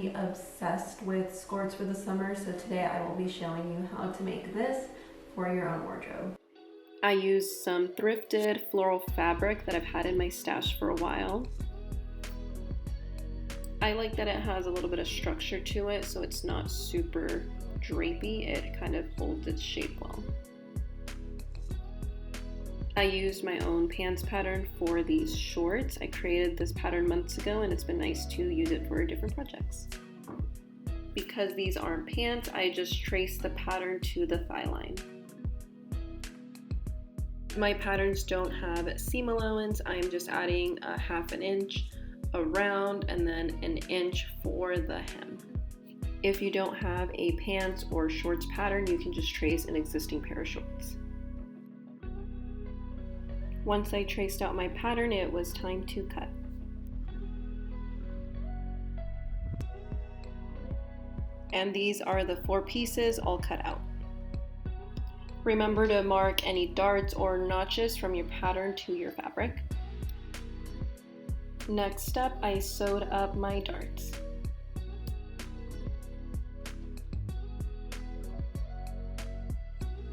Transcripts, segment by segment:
pretty obsessed with SKORTs for the summer, so today I will be showing you how to make this for your own wardrobe. I used some thrifted floral fabric that I've had in my stash for a while. I like that it has a little bit of structure to it, so it's not super drapey. It kind of holds its shape well. I used my own pants pattern for these shorts. I created this pattern months ago and it's been nice to use it for different projects. Because these aren't pants, I just traced the pattern to the thigh line. My patterns don't have seam allowance. I'm just adding a 1/2 inch around and then 1 inch for the hem. If you don't have a pants or shorts pattern, you can just trace an existing pair of shorts. Once I traced out my pattern, it was time to cut. And these are the 4 pieces all cut out. Remember to mark any darts or notches from your pattern to your fabric. Next step, I sewed up my darts.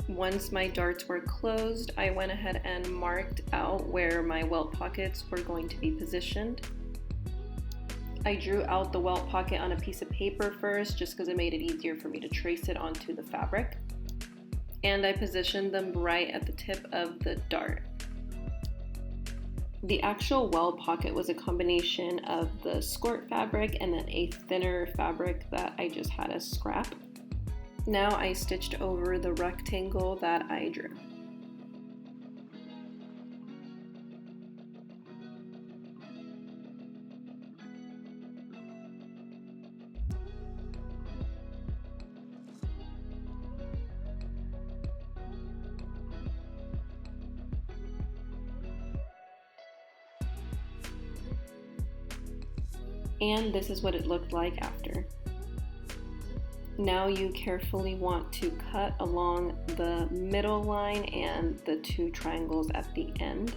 Once my darts were closed, I went ahead and marked out where my welt pockets were going to be positioned. I drew out the welt pocket on a piece of paper first, just because it made it easier for me to trace it onto the fabric. And I positioned them right at the tip of the dart. The actual welt pocket was a combination of the SKORT fabric and then a thinner fabric that I just had as scrap. Now I stitched over the rectangle that I drew. And this is what it looked like after. Now you carefully want to cut along the middle line and the 2 triangles at the end.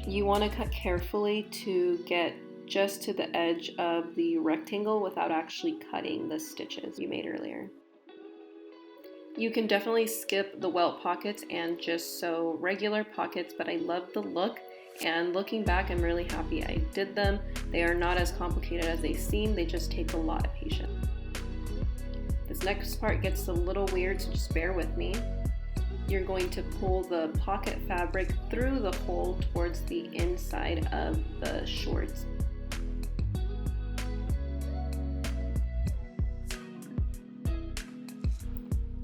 You want to cut carefully to get just to the edge of the rectangle without actually cutting the stitches you made earlier. You can definitely skip the welt pockets and just sew regular pockets, but I love the look. And looking back, I'm really happy I did them. They are not as complicated as they seem, they just take a lot of patience. This next part gets a little weird, so just bear with me. You're going to pull the pocket fabric through the hole towards the inside of the shorts.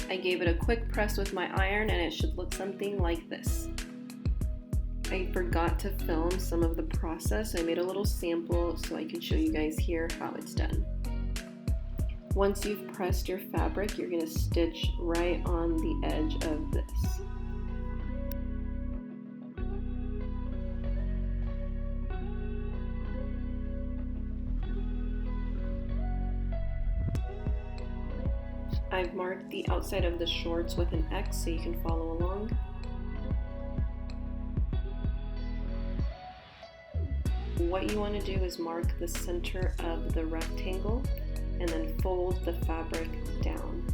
I gave it a quick press with my iron and it should look something like this. I forgot to film some of the process. I made a little sample so I can show you guys here how it's done. Once you've pressed your fabric, you're going to stitch right on the edge of this. I've marked the outside of the shorts with an X so you can follow along. What you want to do is mark the center of the rectangle and then fold the fabric down.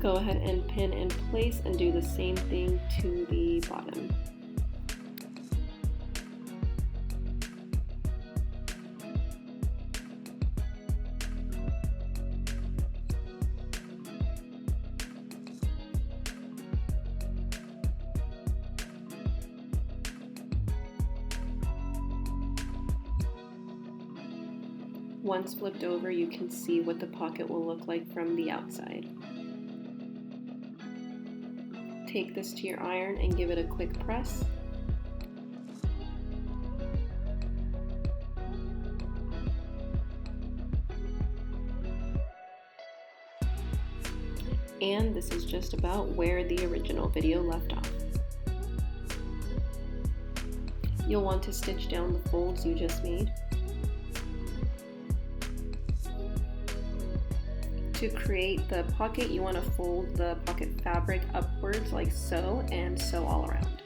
Go ahead and pin in place and do the same thing to the bottom. Once flipped over, you can see what the pocket will look like from the outside. Take this to your iron and give it a quick press. And this is just about where the original video left off. You'll want to stitch down the folds you just made. To create the pocket, you want to fold the pocket fabric upwards like so, and sew all around.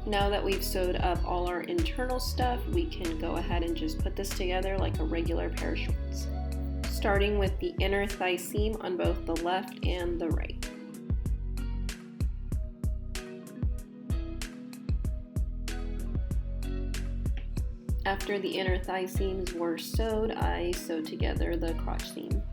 Now that we've sewed up all our internal stuff, we can go ahead and just put this together like a regular pair of shorts. Starting with the inner thigh seam on both the left and the right. After the inner thigh seams were sewed, I sewed together the crotch seam.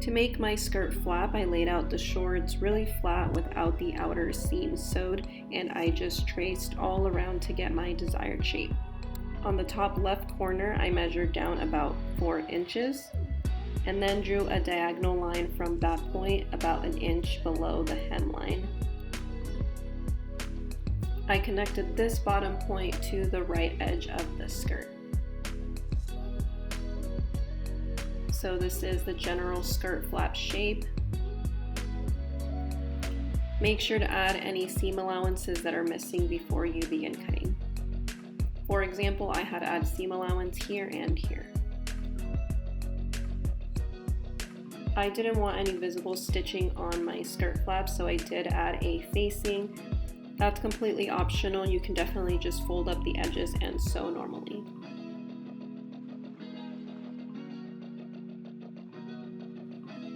To make my skirt flap, I laid out the shorts really flat without the outer seams sewed, and I just traced all around to get my desired shape. On the top left corner, I measured down about 4 inches, and then drew a diagonal line from that point about 1 inch below the hemline. I connected this bottom point to the right edge of the skirt. So this is the general skirt flap shape. Make sure to add any seam allowances that are missing before you begin cutting. For example, I had to add seam allowance here and here. I didn't want any visible stitching on my skirt flap, so I did add a facing. That's completely optional. You can definitely just fold up the edges and sew normally.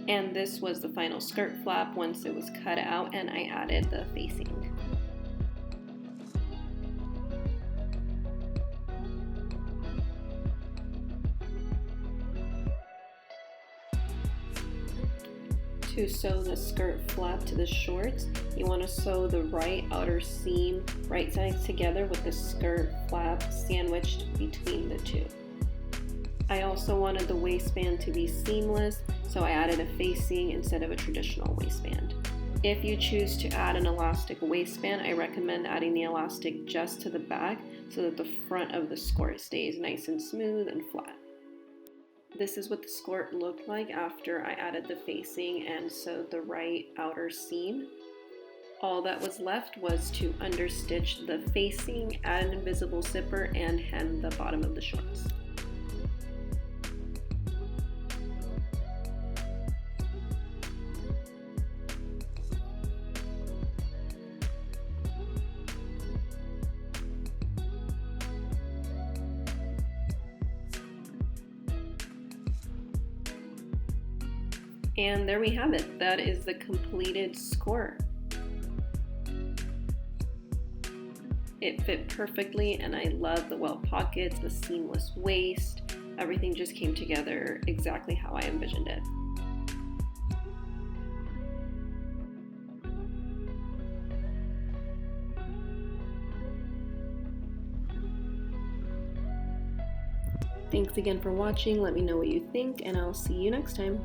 And this was the final skirt flap once it was cut out and I added the facing. To sew the skirt flap to the shorts, you want to sew the right outer seam right sides together with the skirt flap sandwiched between the two. I also wanted the waistband to be seamless, so I added a facing instead of a traditional waistband. If you choose to add an elastic waistband, I recommend adding the elastic just to the back so that the front of the skirt stays nice and smooth and flat. This is what the skirt looked like after I added the facing and sewed the right outer seam. All that was left was to understitch the facing, add an invisible zipper, and hem the bottom of the shorts. And there we have it. That is the completed skirt. It fit perfectly, and I love the welt pockets, the seamless waist. Everything just came together exactly how I envisioned it. Thanks again for watching. Let me know what you think, and I'll see you next time.